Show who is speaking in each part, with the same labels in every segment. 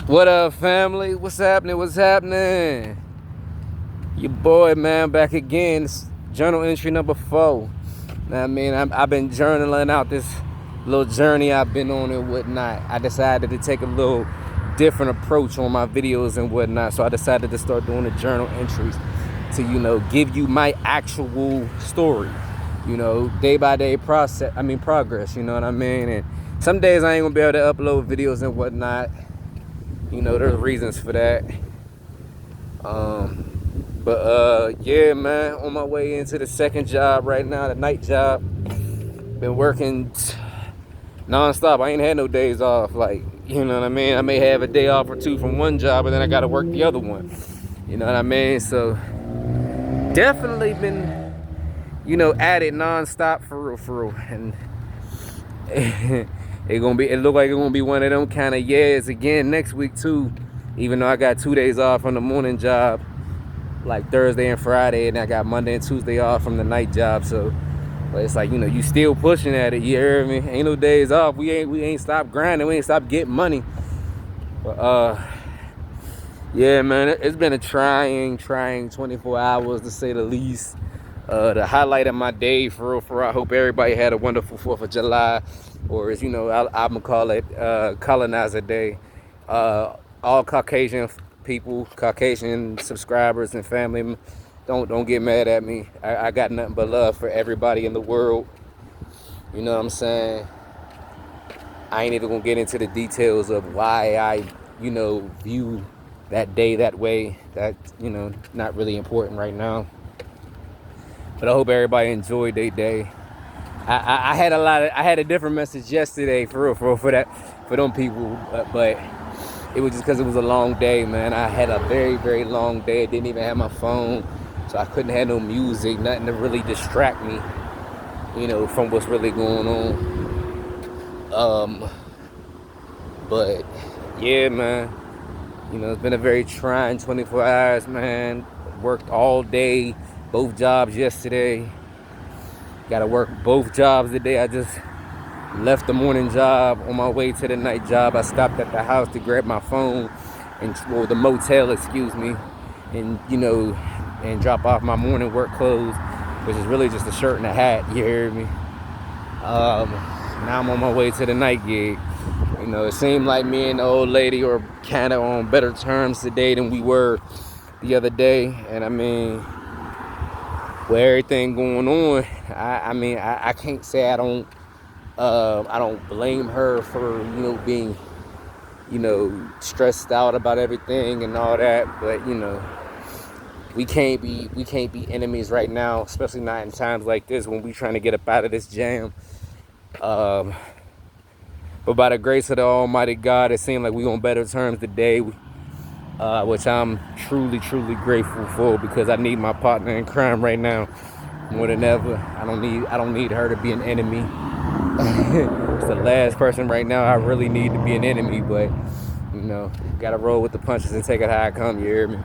Speaker 1: What up, family? What's happening? What's happening? Your boy, man, back again. It's journal entry number 4. Now, I mean, I've been journaling out this little journey I've been on and whatnot. I decided to take a little different approach on my videos and whatnot. So I decided to start doing the journal entries to, give you my actual story. Day by day progress. You know what I mean? And some days I ain't gonna be able to upload videos and whatnot. There's reasons for that. But yeah, man, on my way into the second job right now, the night job. Been working non-stop. I ain't had no days off. Like, you know what I mean? I may have a day off or two from one job, but then I gotta work the other one. You know what I mean? So definitely been, at it non-stop for real. And it look like it's gonna be one of them kind of years again next week too. Even though I got 2 days off from the morning job, like Thursday and Friday, and I got Monday and Tuesday off from the night job. So, but it's like, you still pushing at it. You hear me? Ain't no days off. We ain't stopped grinding. We ain't stopped getting money. But yeah, man, it's been a trying 24 hours to say the least. The highlight of my day, for real. I hope everybody had a wonderful 4th of July, or as I'm gonna call it, Colonizer Day. All Caucasian people, Caucasian subscribers and family, don't get mad at me. I got nothing but love for everybody in the world. You know what I'm saying? I ain't even gonna get into the details of why I, view that day that way. That's, not really important right now. But I hope everybody enjoyed their day. I had a different message yesterday for real, for them people, but it was just because it was a long day, man. I had a very, very long day. I didn't even have my phone, so I couldn't have no music, nothing to really distract me, from what's really going on. But yeah, man, it's been a very trying 24 hours, man. Worked all day, both jobs yesterday. Got to work both jobs today. I just left the morning job on my way to the night job. I stopped at the house to grab my phone the motel, excuse me, and and drop off my morning work clothes, which is really just a shirt and a hat. You hear me? Now I'm on my way to the night gig. It seemed like me and the old lady are kind of on better terms today than we were the other day. And I mean, with everything going on, I can't say I don't blame her for being stressed out about everything and all that, but we can't be enemies right now, especially not in times like this when we trying to get up out of this jam. But by the grace of the Almighty God, it seemed like we on better terms today, which I'm truly grateful for, because I need my partner in crime right now more than ever. I don't need her to be an enemy. It's the last person right now I really need to be an enemy, but gotta roll with the punches and take it how I come. You hear me?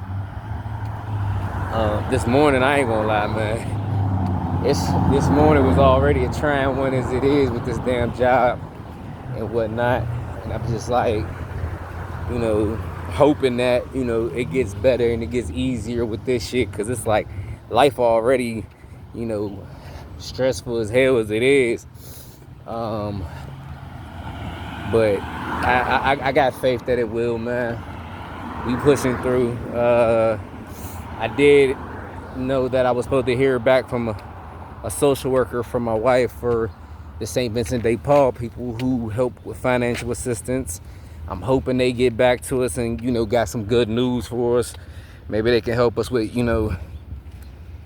Speaker 1: This morning, I ain't gonna lie, man. This morning was already a trying one as it is with this damn job and whatnot, and I'm just like, hoping that it gets better and it gets easier with this shit, because it's like life already, stressful as hell as it is. But I got faith that it will, man. We pushing through. I did know that I was supposed to hear back from a social worker from my wife for the St. Vincent de Paul people who help with financial assistance. I'm hoping they get back to us and got some good news for us. Maybe they can help us with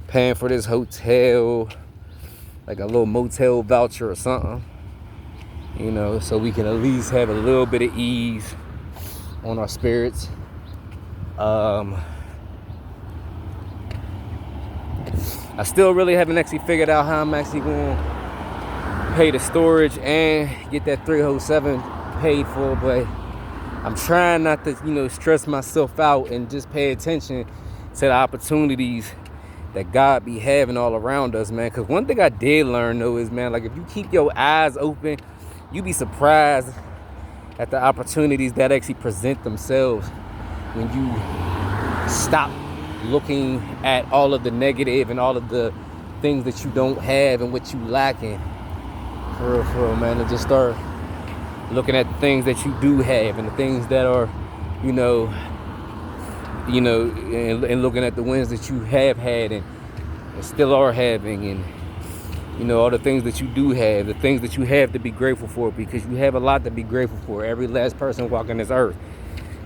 Speaker 1: paying for this hotel, like a little motel voucher or something. So we can at least have a little bit of ease on our spirits. I still really haven't actually figured out how I'm actually going to pay the storage and get that 307 paid for, but I'm trying not to, stress myself out and just pay attention to the opportunities that God be having all around us, man. Because one thing I did learn, though, is, man, like, if you keep your eyes open, you be surprised at the opportunities that actually present themselves when you stop looking at all of the negative and all of the things that you don't have and what you lacking. For real, man, and just start looking at the things that you do have and the things that are, and looking at the wins that you have had and still are having, and all the things that you do have, the things that you have to be grateful for, because you have a lot to be grateful for. Every last person walking this earth.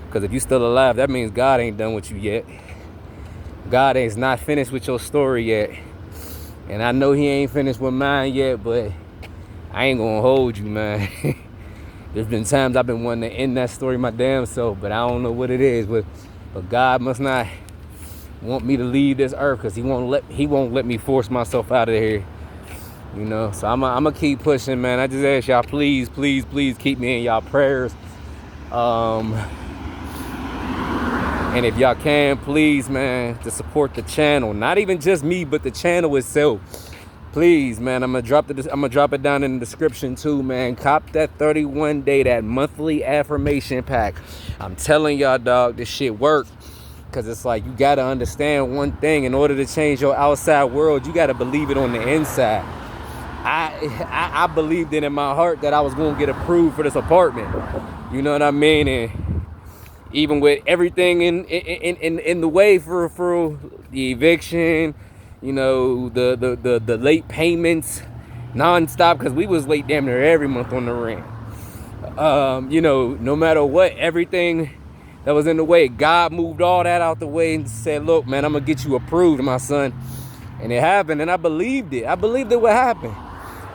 Speaker 1: Because if you're still alive, that means God ain't done with you yet. God is not finished with your story yet. And I know he ain't finished with mine yet, but I ain't gonna hold you, man. There's been times I've been wanting to end that story my damn self, but I don't know what it is. But God must not want me to leave this earth, because he won't let me force myself out of here. So I'm gonna keep pushing, man. I just ask y'all, please keep me in y'all prayers. And if y'all can, please, man, to support the channel. Not even just me, but the channel itself. Please, man, I'm gonna drop it down in the description too, man. Cop that 31-day, that monthly affirmation pack. I'm telling y'all, dog, this shit works. Because it's like, you gotta understand one thing. In order to change your outside world, you gotta believe it on the inside. I believed it in my heart that I was gonna get approved for this apartment. You know what I mean? And even with everything in the way for the eviction, the late payments, nonstop, because we was late damn near every month on the rent. No matter what, everything that was in the way, God moved all that out the way and said, look, man, I'm gonna get you approved, my son. And it happened, and I believed it. I believed it would happen.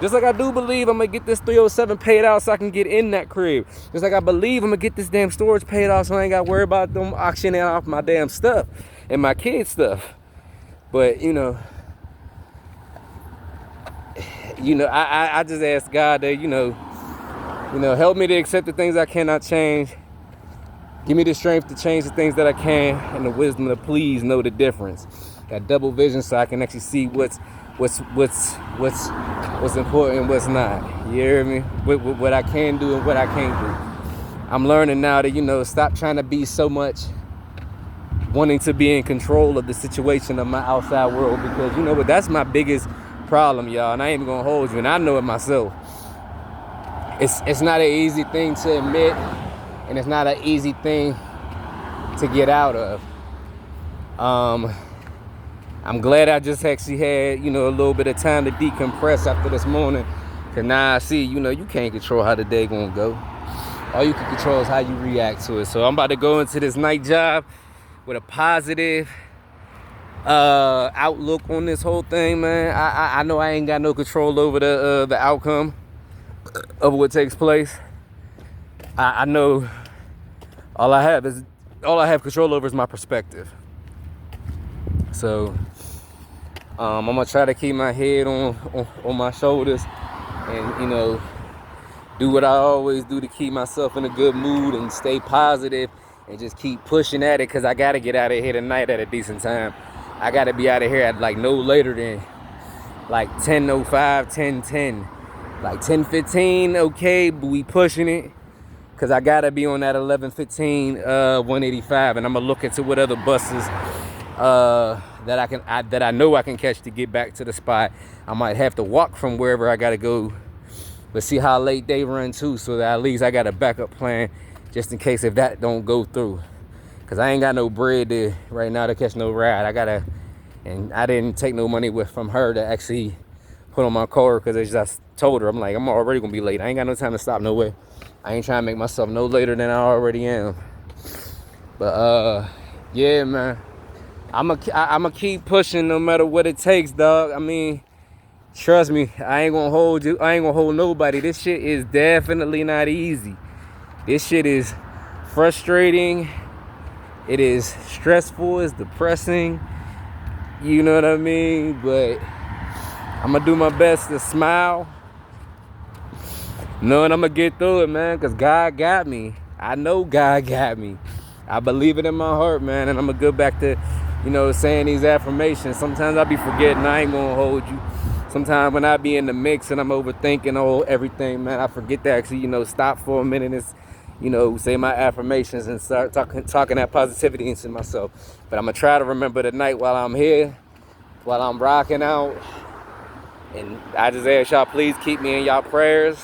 Speaker 1: Just like I do believe I'm gonna get this 307 paid out so I can get in that crib. Just like I believe I'm gonna get this damn storage paid off so I ain't gotta worry about them auctioning off my damn stuff and my kids' stuff. But I just ask God that help me to accept the things I cannot change. Give me the strength to change the things that I can, and the wisdom to please know the difference. That double vision, so I can actually see what's important and what's not. You hear me? What I can do and what I can't do. I'm learning now to stop trying to be so much wanting to be in control of the situation of my outside world, because what, that's my biggest problem, y'all, and I ain't even gonna hold you, and I know it myself. It's not an easy thing to admit, and it's not an easy thing to get out of. I'm glad I just actually had, a little bit of time to decompress after this morning. Cause now I see, you can't control how the day gonna go. All you can control is how you react to it. So I'm about to go into this night job with a positive outlook on this whole thing, man. I know I ain't got no control over the outcome of what takes place. I know all I have control over is my perspective. So I'm gonna try to keep my head on my shoulders, and do what I always do to keep myself in a good mood and stay positive and just keep pushing at it, because I gotta get out of here tonight at a decent time. I gotta be out of here at like no later than like 10:05, 10:10, like 10:15. Okay, but we pushing it, because I gotta be on that 11:15 185, and I'm gonna look into what other buses that I know I can catch to get back to the spot. I might have to walk from wherever I gotta go, but see how late they run too, so that at least I got a backup plan just in case if that don't go through. Cause I ain't got no bread right now to catch no ride. And I didn't take no money from her to actually put on my car, because I just told her, I'm like, I'm already gonna be late. I ain't got no time to stop nowhere. I ain't trying to make myself no later than I already am. But yeah, man. I'ma keep pushing no matter what it takes, dog. I mean, trust me, I ain't gonna hold you. I ain't gonna hold nobody. This shit is definitely not easy. This shit is frustrating. It is stressful. It's depressing. You know what I mean? But I'm gonna do my best to smile, knowing I'm gonna get through it, man, because God got me. I know God got me. I believe it in my heart, man, and I'm gonna go back to saying these affirmations. Sometimes I be forgetting. I ain't gonna hold you. Sometimes when I be in the mix and I'm overthinking everything, man, I forget to actually, stop for a minute say my affirmations and start talking that positivity into myself. But I'm gonna try to remember tonight while I'm here, while I'm rocking out. And I just ask y'all, please keep me in y'all prayers.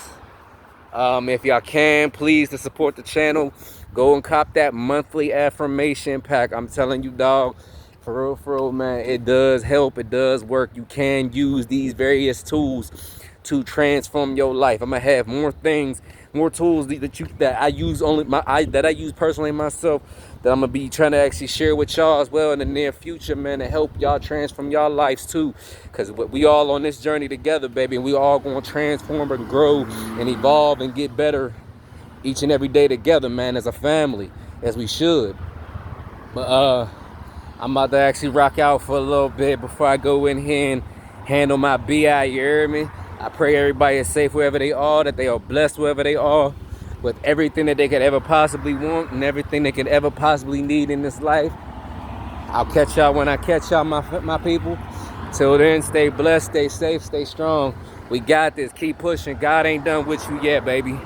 Speaker 1: If y'all can, please, to support the channel, go and cop that monthly affirmation pack. I'm telling you, dog, for real, man, it does help. It does work. You can use these various tools to transform your life. I'm gonna have more things, more tools that I use that I use personally myself, that I'm gonna be trying to actually share with y'all as well in the near future, man, to help y'all transform y'all lives too. Because we all on this journey together, baby, and we all gonna transform and grow and evolve and get better each and every day together, man, as a family, as we should. But I'm about to actually rock out for a little bit before I go in here and handle my BI, you hear me? I pray everybody is safe wherever they are, that they are blessed wherever they are, with everything that they could ever possibly want and everything they could ever possibly need in this life. I'll catch y'all when I catch y'all, my people. Till then, stay blessed, stay safe, stay strong. We got this. Keep pushing. God ain't done with you yet, baby.